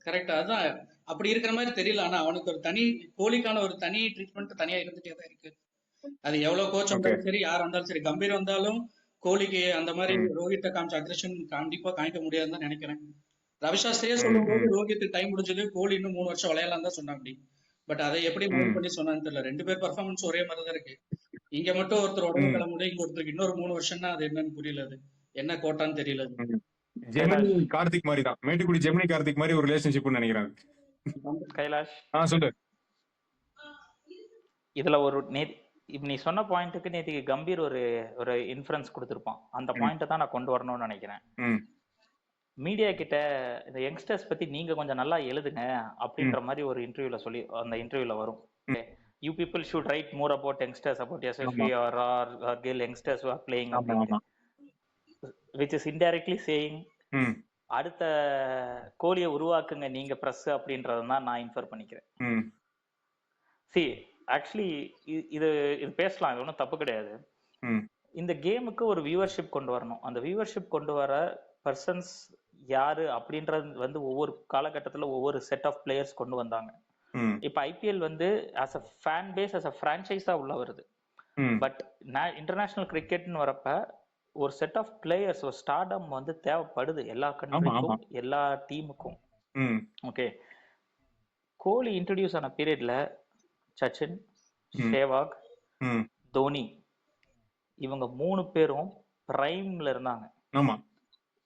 கரெக்டா, அதான் அப்படி இருக்கிற மாதிரி தெரியல. ஆனா அவனுக்கு ஒரு தனி, கோலிக்கான ஒரு தனி ட்ரீட்மெண்ட் தனியா இருந்துட்டே தான் இருக்கு. அது எவ்வளவு கோச் வந்தாலும் சரி, யார் வந்தாலும் சரி, கம்பீர் வந்தாலும் கோலிக்கு அந்த மாதிரி ரோஹித்தை காமிச்ச அக்ரெஷன் கண்டிப்பா காமிக்க முடியாதுன்னு தான் நினைக்கிறேன். ரவிசாஸ்திரியே சொல்லும் போது ரோஹித் டைம் முடிஞ்சது, கோலி இன்னும் 3 வருஷம் விளையாடலாம் தான் சொன்னா. அப்படி பட் அதை எப்படி மூவ் பண்ணி சொன்னான்னு தெரியல. 2 பேர் பர்ஃபார்மன்ஸ் ஒரே மாதிரி தான் இருக்கு. இங்க மட்டும் ஒருத்தர் உடம்பு கிளம்புல, இங்க ஒருத்தருக்கு இன்னொரு 3 வருஷம்னா அது என்னன்னு புரியல, அது என்ன கோட்டான்னு தெரியல. ஜெமினி கார்த்திக் மாதிரி தான், மேட்டுக்குடி ஜெமினி கார்த்திக் மாதிரி ஒரு ரிலேஷன்ஷிப்னு நினைக்கிறேன். கைலாஷ் சொல்லு. இதுல ஒரு இப்ப நீ சொன்ன பாயிண்ட்டுக்கு நேற்றுக்கு கம்பீர் ஒரு ஒரு இன்ஃபரன்ஸ் கொடுத்துருப்பான். அந்த பாயிண்ட்டை தான் நான் கொண்டு வரணும்னு நினைக்கிறேன். மீடியா கிட்ட இந்த யங்ஸ்டர்ஸ் பத்தி நீங்க கொஞ்சம் நல்லா எழுதுங்க அப்படின்ற மாதிரி ஒரு இன்டர்வியூல சொல்லி அந்த இன்டர்வியூல வரும். You people should write more about youngsters, about S F E or girl youngsters are playing அப்படின்னு, விச் இஸ் இன்டைரக்ட்லி சேயிங் அடுத்த கோலியை உருவாக்குங்க நீங்க பிரஸ் அப்படின்றத தான் நான் இன்ஃபர் பண்ணிக்கிறேன். சி ஆக்சுவலி இது இது பேசலாம், இது ஒன்றும் தப்பு கிடையாது. இந்த கேமுக்கு ஒரு வியூவர்ஷிப் கொண்டு வரணும். அந்த வியூவர்ஷிப் கொண்டு வர பர்சன்ஸ் யாரு அப்படின்றது வந்து ஒவ்வொரு காலகட்டத்துல ஒவ்வொரு செட் ஆஃப் பிளேயர்ஸ் கொண்டு வந்தாங்க. இப்ப ஐபிஎல் வந்து as a fan base, as a பிரான்ச்சைஸா உள்ள வருது. பட் இன்டர்நேஷனல் கிரிக்கெட்னு வரப்ப ஒரு செட் ஆஃப் பிளேயர்ஸ், ஒரு ஸ்டார்டம் வந்து தேவைப்படுது எல்லா கண்ட்ரிக்கும், எல்லா டீமுக்கும். ஓகே, கோலி இன்ட்ரடியூஸ் ஆன பீரியட்ல சச்சின், சேவாக், தோனி இவங்க 3 பேரும் பிரைம்ல இருந்தாங்க.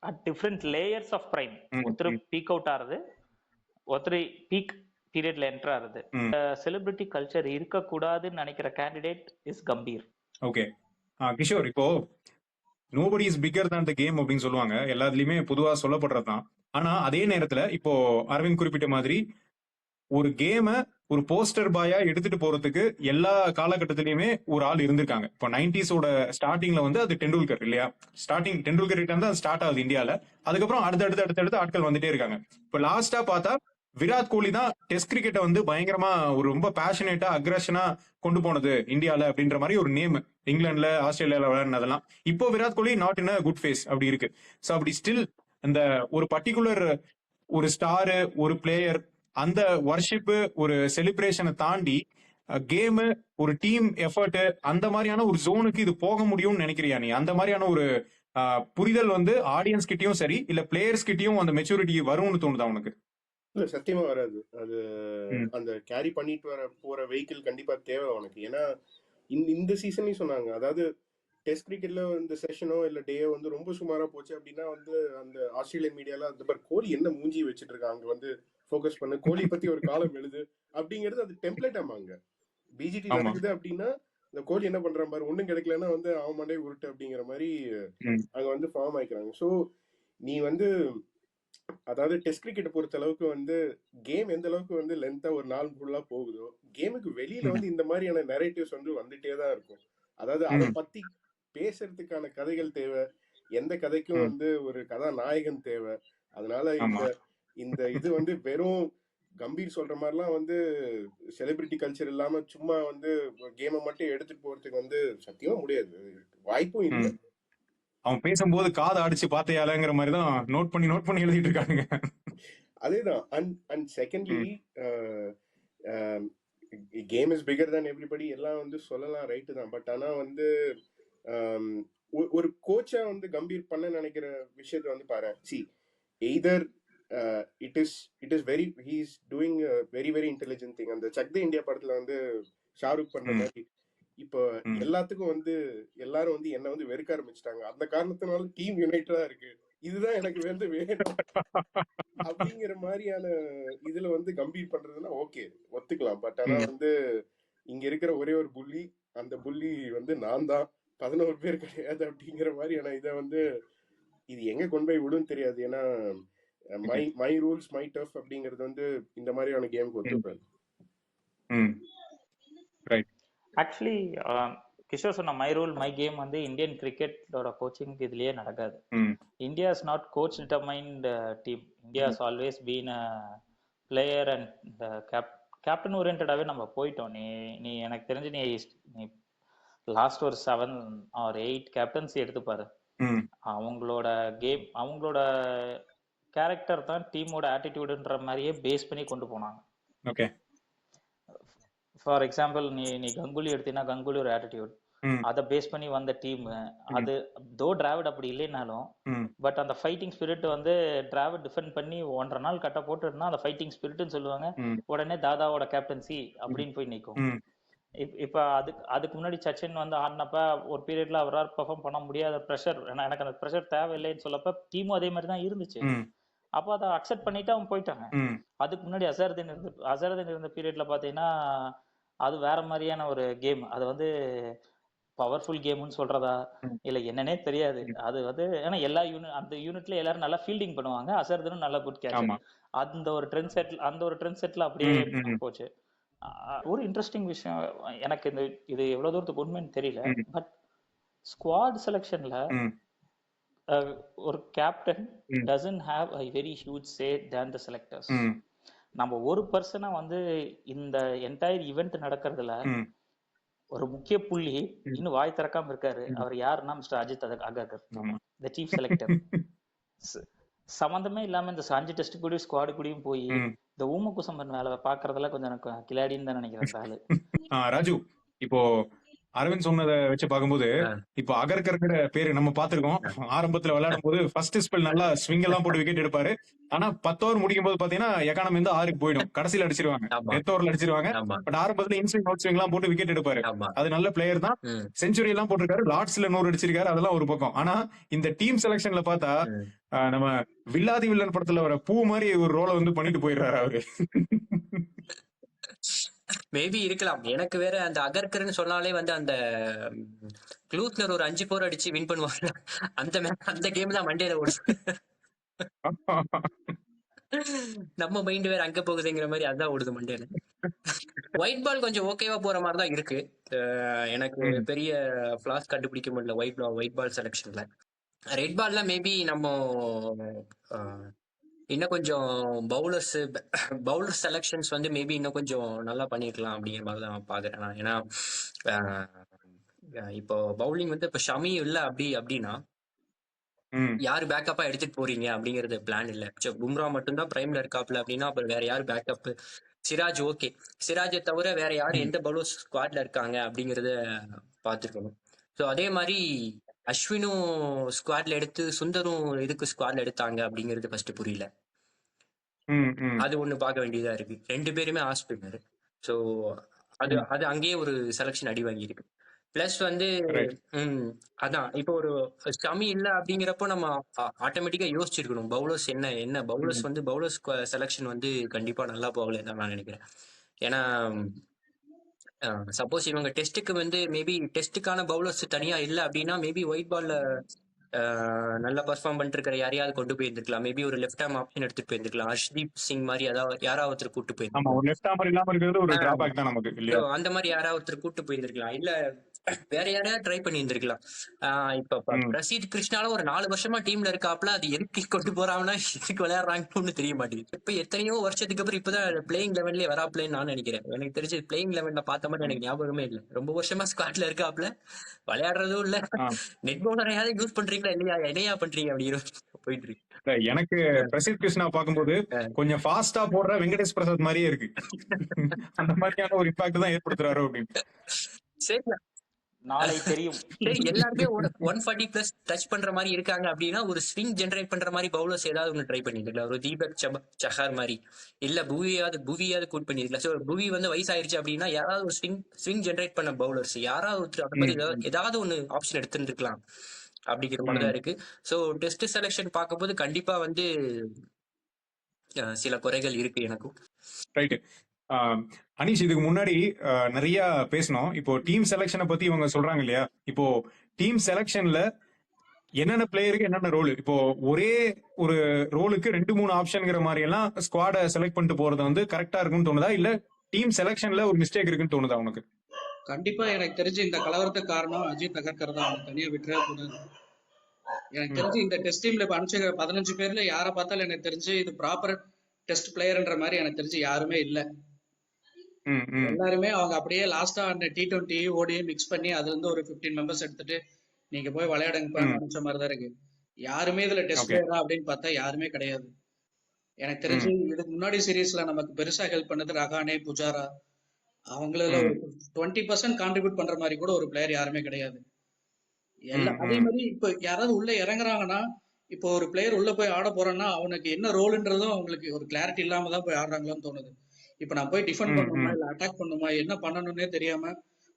At different layers of prime. ஒருத்தர் பீக் அவுட் ஆறது, ஒருத்தர் பீக் பீரியட்ல என்டர் ஆறது. செலிபிரிட்டி கல்ச்சர் இருக்கக்கூடாதுன்னு நினைக்கிற candidate is Gambhir. Okay Kishore, இப்போ nobody is bigger than the game அப்படின்னு சொல்லுவாங்க, எல்லாத்துலயுமே பொதுவா சொல்லப்படுறதுதான். ஆனா அதே நேரத்துல இப்போ அரவிந்த் குறிப்பிட்ட மாதிரி ஒரு கேம ஒரு போஸ்டர் பாயா எடுத்துட்டு போறதுக்கு எல்லா காலகட்டத்திலயுமே ஒரு ஆள் இருந்திருக்காங்க. இப்போ 90s ஸ்டார்டிங்ல வந்து அது டெண்டுல்கர் இல்லையா? ஸ்டார்டிங் டெண்டுல்கர் கிட்ட தான் ஸ்டார்ட் ஆகுது இந்தியால. அதுக்கப்புறம் அடுத்தடுத்து ஆட்கள் வந்துட்டே இருக்காங்க. இப்போ லாஸ்டா பார்த்தா விராட் கோலி தான் டெஸ்ட் கிரிக்கெட்டை வந்து பயங்கரமா ஒரு ரொம்ப பேஷனேட்டா அக்ரஷனா கொண்டு போனது இந்தியால அப்படின்ற மாதிரி ஒரு நேம் இங்கிலாந்துல ஆஸ்திரேலியால விளையாடுனதெல்லாம். இப்போ Virat Kohli not in a good phase அப்படி இருக்கு. ஸோ அப்படி ஸ்டில் அந்த ஒரு பர்டிகுலர் ஒரு ஸ்டாரு, ஒரு பிளேயர், அந்த வர்ஷிப்பு, ஒரு செலிப்ரேஷனை தாண்டி கேமு, ஒரு டீம் எஃபர்ட், அந்த மாதிரியான ஒரு ஜோனுக்கு இது போக முடியும்னு நினைக்கிறியா நீ? அந்த மாதிரியான ஒரு புரிதல் வந்து ஆடியன்ஸ் கிட்டயும் சரி இல்ல பிளேயர்ஸ் கிட்டயும் அந்த மெச்சூரிட்டி வரும்னு தோணுதா உனக்கு? இல்ல, சத்தியமா வராது. அது அந்த கேரி பண்ணிட்டு போற வெஹிக்கிள் கண்டிப்பா தேவை உனக்கு. ஏன்னா இந்த சீசன்லயும் சொன்னாங்க, அதாவது டெஸ்ட் கிரிக்கெட்ல இந்த செஷனோ இல்ல டேயோ வந்து ரொம்ப சுமாரா போச்சு அப்படின்னா வந்து அந்த ஆஸ்திரேலியன் மீடியால அந்த பார் கோலி என்ன மூஞ்சி வச்சிட்டு இருக்காங்க, அங்க வந்து ஃபோக்கஸ் பண்ணு, கோலி பத்தி ஒரு காலம் எழுது அப்படிங்கிறது அது டெம்ப்ளேட். ஆமாங்க, பிஜிடி நடக்குது அப்படின்னா இந்த கோலி என்ன பண்றான் பாரு, ஒண்ணும் கிடைக்கலன்னா வந்து அவன் மண்டே உருட்டு அப்படிங்கிற மாதிரி அங்க வந்து ஃபார்ம் ஆயிக்கிறாங்க. ஸோ நீ வந்து அதாவது டெஸ்ட் கிரிக்கெட் பொறுத்த அளவுக்கு வந்து கேம் எந்த அளவுக்கு வந்து லென்த்தா ஒரு நாள் ஃபுல்லா போகுதோ, கேமுக்கு வெளியில வந்து இந்த மாதிரியான நரேட்டிவ்ஸ் வந்து வந்துட்டே தான் இருக்கும். அதாவது அதை பத்தி பேசுறதுக்கான கதைகள் தேவை. எந்த கதைக்கும் வந்து ஒரு கதாநாயகன் தேவை. அதனால இந்த இது வந்து வெறும் கம்பீர் சொல்ற மாதிரிலாம் வந்து செலிபிரிட்டி கல்ச்சர் இல்லாம சும்மா வந்து கேமை மட்டும் எடுத்துட்டு போறதுக்கு வந்து சத்தியமா முடியாது, வாய்ப்பும் இல்லை. அவன் பேசும்போது காதை அடிச்சு பாத்தையாலங்கிற மாதிரி தான் நோட் பண்ணி எழுதிட்டு இருக்காங்க. அதேதான். And secondly game is bigger than everybody எல்லாம் வந்து சொல்லலாம், ரைட்டு தான். பட் ஆனா வந்து ஒரு கோச்சா வந்து கம்பீர் பண்ண நினைக்கிற விஷயத்த வந்து பாரு. C either it is very he is doing very very intelligent thing. அந்த சக் தி இந்தியா படத்துல வந்து ஷாருக் பண்ண மாதிரி இப்போ எல்லாத்துக்கும் வந்து எல்லாரும் வந்து என்ன வந்து வெறுக்க ஆரம்பிச்சிட்டாங்க. அந்த காரணத்தினால டீம் யுனைட்டடா இருக்கு, இதுதான் எனக்கு வந்து வேணும் அப்படிங்கிற மாதிரியான இதுல வந்து கம்பீர் பண்றதுன்னா ஓகே, ஒத்துக்கலாம். பட் ஆனா வந்து இங்க இருக்கிற ஒரே ஒரு புள்ளி, அந்த புள்ளி வந்து நான் தான், 11 பேர் கிடையாது அப்படிங்கிற மாதிரியான இதை வந்து இது எங்க கொண்டு போய் விடும் தெரியாது. ஏன்னா மை ரூல்ஸ் மை டஃப் அப்படிங்கிறது வந்து இந்த மாதிரியான கேமுக்கு ஒத்துப்பாரு. ஆக்சுவலி கிஷோர் சொன்ன மை ரூல் மை கேம் வந்து இந்தியன் கிரிக்கெட்டோட கோச்சிங் இதுலயே நடக்காது. India is not coach determined team. India is always been a player and captain ஓரியன்டாவே நம்ம போயிட்டோம். நீ எனக்கு தெரிஞ்சு நீ லாஸ்ட் ஒரு 7 or 8 கேப்டன்சி எடுத்துப்பாரு. அவங்களோட கேம், அவங்களோட கேரக்டர் தான் டீமோட ஆட்டிடியூடுன்ற மாதிரியே பேஸ் பண்ணி கொண்டு போனாங்க. ஓகே, ஃபார் எக்ஸாம்பிள் நீ கங்குலி எடுத்தீங்கன்னா கங்குலி ஒரு ஆட்டிடியூட், அதை பேஸ் பண்ணி வந்த டீம் அது. தோ டிராவிட் அப்படி இல்லைனாலும் பட் அந்த ஃபைட்டிங் ஸ்பிரிட் வந்து டிராவிட் டிஃபெண்ட் பண்ணி 1.5 நாள் கட்ட போட்டு இருந்தா அந்த ஃபைட்டிங் ஸ்பிரிட்னு சொல்லுவாங்க. உடனே தாதாவோட கேப்டன்சி அப்படின்னு போய் நிற்கும். இப்ப அதுக்கு முன்னாடி சச்சின் வந்து ஆடினப்ப ஒரு பீரியட்ல அவரால் பெர்ஃபார்ம் பண்ண முடியாத ப்ரெஷர், எனக்கு அந்த ப்ரெஷர் தேவையில்லைன்னு சொல்லப்ப டீமும் அதே மாதிரி தான் இருந்துச்சு. அப்போ அதை அக்செப்ட் பண்ணிட்டு அவங்க போயிட்டாங்க. அதுக்கு முன்னாடி அசருதீன் இருந்த பீரியட்ல பாத்தீங்கன்னா அது வேற மாதிரியான ஒரு கேம். அது வந்து பவர்ஃபுல் கேம்னு சொல்றதா இல்ல என்னன்னே தெரியாது. அது வந்து ஏன்னா எல்லா அந்த யூனிட்ல எல்லாரும் நல்லா ஃபீல்டிங் பண்ணுவாங்க. அசர்தனும் நல்ல குட் கேட்சர். அந்த ஒரு ட்ரெண்ட் செட்ல அப்படியே போச்சு. ஒரு இன்ட்ரெஸ்டிங் விஷயம் எனக்கு இது எவ்வளவு தூரத்துக்கு உண்மைன்னு தெரியல. பட் ஸ்குவாட் செலெக்ஷன்ல ஒரு captain doesn't have a very huge say than the selectors. நம்ம ஒரு பர்சனா வந்து இந்த என்டையர் ஈவெண்ட் நடக்கிறதுல ஒரு முக்கிய புள்ளி இன்னும் வாய் திறக்காம இருக்காரு. அவர் யாருன்னா mister Ajit Agarkar, the chief selector. சம்பந்தமே இல்லாம இந்த 5 டெஸ்ட் கூடயும் ஸ்குவாடு கூடயும் போய் இந்த ஊமகுசம்பன் வேலை பாக்குறதுல கொஞ்சம் எனக்கு கிளாடின்னு தான் நினைக்கிறேன் ஆளு. ராஜு, இப்போ அரவிந்த் சொன்னதை வச்சு பார்க்கும்போது இப்போ அகர்கர்கிற பேரு நம்ம பாத்துருக்கோம். ஆரம்பத்துல விளையாடும் போது ஃபர்ஸ்ட் ஸ்பெல் நல்லா ஸ்விங் எல்லாம் போட்டு விக்கெட் எடுப்பாரு. ஆனா 10 ஓவர் முடிக்கும் போது பாத்தீங்கன்னா எக்கானமி வந்து 6க்கு போயிடும். கடைசியில அடிச்சிருவாங்க, டெத் ஓவர்ல அடிச்சிருவாங்க. பட் ஆரம்பத்துல இன்ஸ்விங் அவுட் ஸ்விங் எல்லாம் போட்டு விக்கெட் எடுப்பாரு. அது நல்ல பிளேயர் தான். செஞ்சுரி எல்லாம் போட்டிருக்காரு, லார்ட்ஸ்ல 100 அடிச்சிருக்காரு. அதெல்லாம் ஒரு பக்கம். ஆனா இந்த டீம் செலக்ஷன்ல பார்த்தா நம்ம வில்லாதி வில்லன் படத்துல வர பூ மாதிரி ஒரு ரோலை வந்து பண்ணிட்டு போயிடுறாரு அவரு. மேபி இருக்கலாம். எனக்கு வேற அந்த அகர்கர்னு சொன்னாலே வந்து அந்த க்ளூத்னர் ஒரு 5 4 அடிச்சு வின் பண்ணுவாங்க. அந்த கேம் தான் மண்டேல ஓடுது. நம்ம மைண்ட் வேற அங்க போகுதுங்கிற மாதிரி அதான் ஓடுது மண்டேல. ஒயிட் பால் கொஞ்சம் ஓகேவா போற மாதிரி தான் இருக்கு. எனக்கு பெரிய ஃபிளாஸ் கண்டுபிடிக்க முடியல ஒயிட் பால் செலக்ஷன்ல. ரெட் பால்ல மேபி நம்ம இன்னும் கொஞ்சம் பவுலர் செலக்ஷன்ஸ் வந்து மேபி இன்னும் கொஞ்சம் நல்லா பண்ணிருக்கலாம் அப்படிங்கிற மாதிரி தான் பாக்குறேன் நான். ஏன்னா இப்போ பவுலிங் வந்து இப்ப ஷமி இல்ல அப்படின்னா யாரு பேக்கப்பா எடுத்துட்டு போறீங்க அப்படிங்கறது பிளான் இல்ல. பும்ரா மட்டும்தான் பிரைம்ல இருக்காப்ல அப்படின்னா அப்புறம் வேற யாரு பேக்கப்? சிராஜ் ஓகே, சிராஜை தவிர வேற யாரு எந்த பவுலர் ஸ்குவாட்ல இருக்காங்க அப்படிங்கறத பாத்துருக்கணும். ஸோ அதே மாதிரி அஸ்வினும் ஸ்குவாட்ல எடுத்து சுந்தரும் எதுக்கு ஸ்குவாட்ல எடுத்தாங்க அப்படிங்கிறது ஃபர்ஸ்ட் புரியல. அது ஒண்ணு பார்க்க வேண்டியதா இருக்கு. 2 பேருமே ஆஃப் ஸ்பின்னர். ஸோ அது அங்கேயே ஒரு செலக்ஷன் அடி வாங்கி இருக்கு. பிளஸ் வந்து அதான் இப்போ ஒரு ஷமி இல்ல அப்படிங்கிறப்போ நம்ம ஆட்டோமேட்டிக்கா யோசிச்சிருக்கணும் பவுலர்ஸ் என்ன பவுலர்ஸ் வந்து பவுலர்ஸ் செலக்ஷன் வந்து கண்டிப்பா நல்லா போகலன்னு தான் நான் நினைக்கிறேன். ஏன்னா சப்போஸ் இவங்க டெஸ்ட்டுக்கு வந்து மேபி டெஸ்ட்டுக்கான பவுலர்ஸ் தனியா இல்ல அப்படின்னா மேபி ஒயிட் பால்ல நல்லா பர்ஃபார்ம் பண்ணிட்டு இருக்கிற யாரையாவது கொண்டு போயிருந்துக்கலாம். மேபி ஒரு லெஃப்ட் ஆர்ம் ஆப்ஷன் எடுத்துட்டு போயிருந்துக்கலாம். ஹர்ஷ்தீப் சிங் மாதிரி யாராவது கூட்டு போயிருந்துக்கலாம். அந்த மாதிரி யாராவது கூட்டு போயிருந்திருக்கலாம். இல்ல வேற யாரையாவது ட்ரை பண்ணி இருந்திருக்கலாம். இப்ப பிரசீத் கிருஷ்ணால ஒரு 4 வருஷமா டீம்ல இருக்காப்ல. அது எதுக்கு கொண்டு போறாங்கன்னா எதுக்கு விளையாடுறாங்கன்னு தெரிய மாட்டேங்குது. இப்ப எத்தனையோ வருஷத்துக்கு அப்புறம் இப்பதான் பிளேயிங் லெவன்லயே வராப்லன்னு நான் நினைக்கிறேன். எனக்கு தெரிஞ்சு பிளேயிங் லெவன்ல பார்த்த மாதிரி எனக்கு ஞாபகமே இல்லை. ரொம்ப வருஷமா ஸ்குவாட்ல இருக்காப்ல, விளையாடுறதும் இல்ல. நெட் பவுலரையாவது யூஸ் பண்றீங்களா இல்லையா, என்னையா பண்றீங்க அப்படிங்கிற போயிட்டு இருக்கு. எனக்கு பிரசீத் கிருஷ்ணா பார்க்கும்போது கொஞ்சம் ஃபாஸ்டா போடுற வெங்கடேஷ் பிரசாத் மாதிரியே இருக்கு. அந்த மாதிரியான ஒரு இம்பாக்ட் தான் ஏற்படுத்துறாரு அப்படின்னு. சரி, நாளை தெரியும். எல்லாருமே 140 பிளஸ் டச் பண்ற மாதிரி இருக்காங்க அப்படின்னா ஒரு ஸ்விங் ஜெனரேட் பண்ற மாதிரி பவுலர்ஸ் ஏதாவது ஒன்று ட்ரை பண்ணிருக்கலாம். ஒரு தீபக் சஹார் மாதிரி, இல்ல புவியாவது கூட் பண்ணிருக்கலாம். ஸோ புவி வந்து வயசாயிருச்சு அப்படின்னா யாராவது ஒரு ஸ்விங் ஜெனரேட் பண்ண பவுலர்ஸ் யாராவது அந்த மாதிரி ஏதாவது ஒன்று ஆப்ஷன் எடுத்துருக்கலாம் அப்படிங்கிற மாதிரி தான் இருக்கு. ஸோ டெஸ்ட் செலக்ஷன் பார்க்கும்போது கண்டிப்பா வந்து சில குறைகள் இருக்கு எனக்கும். ரைட்டு அனீஷ், இதுக்கு முன்னாடி நிறைய பேசணும். இப்போ டீம் செலக்ஷனை பத்தி இவங்க சொல்றாங்க இல்லையா, இப்போ டீம் செலக்ஷன்ல என்னென்ன பிளேயருக்கு என்னென்ன ரோல், இப்போ ஒரே ஒரு ரோலுக்கு 2-3 ஆப்ஷன்ங்கிற மாதிரி எல்லாம் ஸ்குவாட செலக்ட் பண்ணிட்டு போறது வந்து கரெக்டா இருக்குன்னு தோணுதா, இல்ல டீம் செலக்ஷன்ல ஒரு மிஸ்டேக் இருக்குன்னு தோணுதா உனக்கு? கண்டிப்பா எனக்கு தெரிஞ்சு இந்த கலவரத்துக்கு காரணம் அஜித் அகர்கர் தான். தனியா விட்டுறவே கூடாது. எனக்கு தெரிஞ்சு இந்த டெஸ்ட் டீம்ல அனுப்பிச்ச 15 பேர்ல யாரை பார்த்தாலும் எனக்கு தெரிஞ்சு இது ப்ராப்பர் டெஸ்ட் பிளேயர்ன்ற மாதிரி எனக்கு தெரிஞ்சு யாருமே இல்ல. எல்லாருமே அவங்க அப்படியே லாஸ்டா அந்த T20 ஓடி மிக்ஸ் பண்ணி அதுல இருந்து ஒரு 15 மெம்பர்ஸ் எடுத்துட்டு நீங்க போய் விளையாடுங்க நினைச்ச மாதிரிதான் இருக்கு. யாருமே இதுல டெஸ்ட் பிளேயரா அப்படின்னு பார்த்தா யாருமே கிடையாது. எனக்கு தெரிஞ்சு இதுக்கு முன்னாடி சீரீஸ்ல நமக்கு பெருசா ஹெல்ப் பண்ணது ரஹானே, புஜாரா, அவங்கள ஒரு 20% கான்ட்ரிபியூட் பண்ற மாதிரி கூட ஒரு பிளேயர் யாருமே கிடையாது. அதே மாதிரி இப்ப யாராவது உள்ள இறங்குறாங்கன்னா, இப்போ ஒரு பிளேயர் உள்ள போய் ஆட போறான்னா அவனுக்கு என்ன ரோல்ன்றதும் அவங்களுக்கு ஒரு கிளாரிட்டி இல்லாம தான் போய் ஆடுறாங்களான்னு தோணுது. இப்ப நான் போய் டிஃபெண்ட் பண்ணுமா இல்ல அட்டாக் பண்ணுமா என்ன பண்ணணும்னே தெரியாம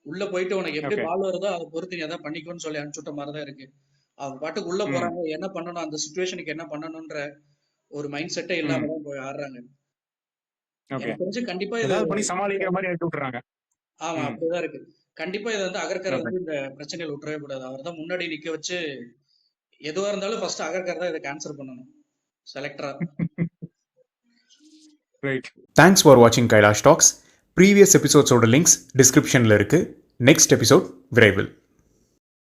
உள்ள போயிட்டு உனக்கு எப்படி பால் வருதோ அதை பொறுத்து நீ எதாவது பண்ணிக்கோன்னு சொல்லி அனுப்பிச்சுட்ட மாதிரிதான் இருக்கு. அவங்க பாட்டுக்கு உள்ள போறாங்க, என்ன பண்ணணும் அந்த சிச்சுவேஷனுக்கு என்ன பண்ணணும்ன்ற ஒரு மைண்ட் செட்டே இல்லாமதான் போய் ஆடுறாங்க. எனக்கு தெரிஞ்சு கண்டிப்பா இது சமாளிக்கிற மாதிரி அனுப்பி விட்டுறாங்க. ஆமா அப்படிதான் இருக்கு. கண்டிப்பா இதை வந்து அகர்கரை வந்து இந்த பிரச்சனையில விட்டுறவே கூடாது. அவர் தான் முன்னாடி நிக்க வச்சு எதுவா இருந்தாலும் ஃபர்ஸ்ட் அகர்கரை தான் இதை கேன்சல் பண்ணணும் செலக்டரா. ரைட். தேங்க்ஸ் ஃபார் வாட்சிங் கைலாஷ் டாக்ஸ். ப்ரீவியஸ் எபிசோட்ஸோட லிங்க்ஸ் டிஸ்கிரிப்ஷனில் இருக்குது. நெக்ஸ்ட் எபிசோட் விரைவில்.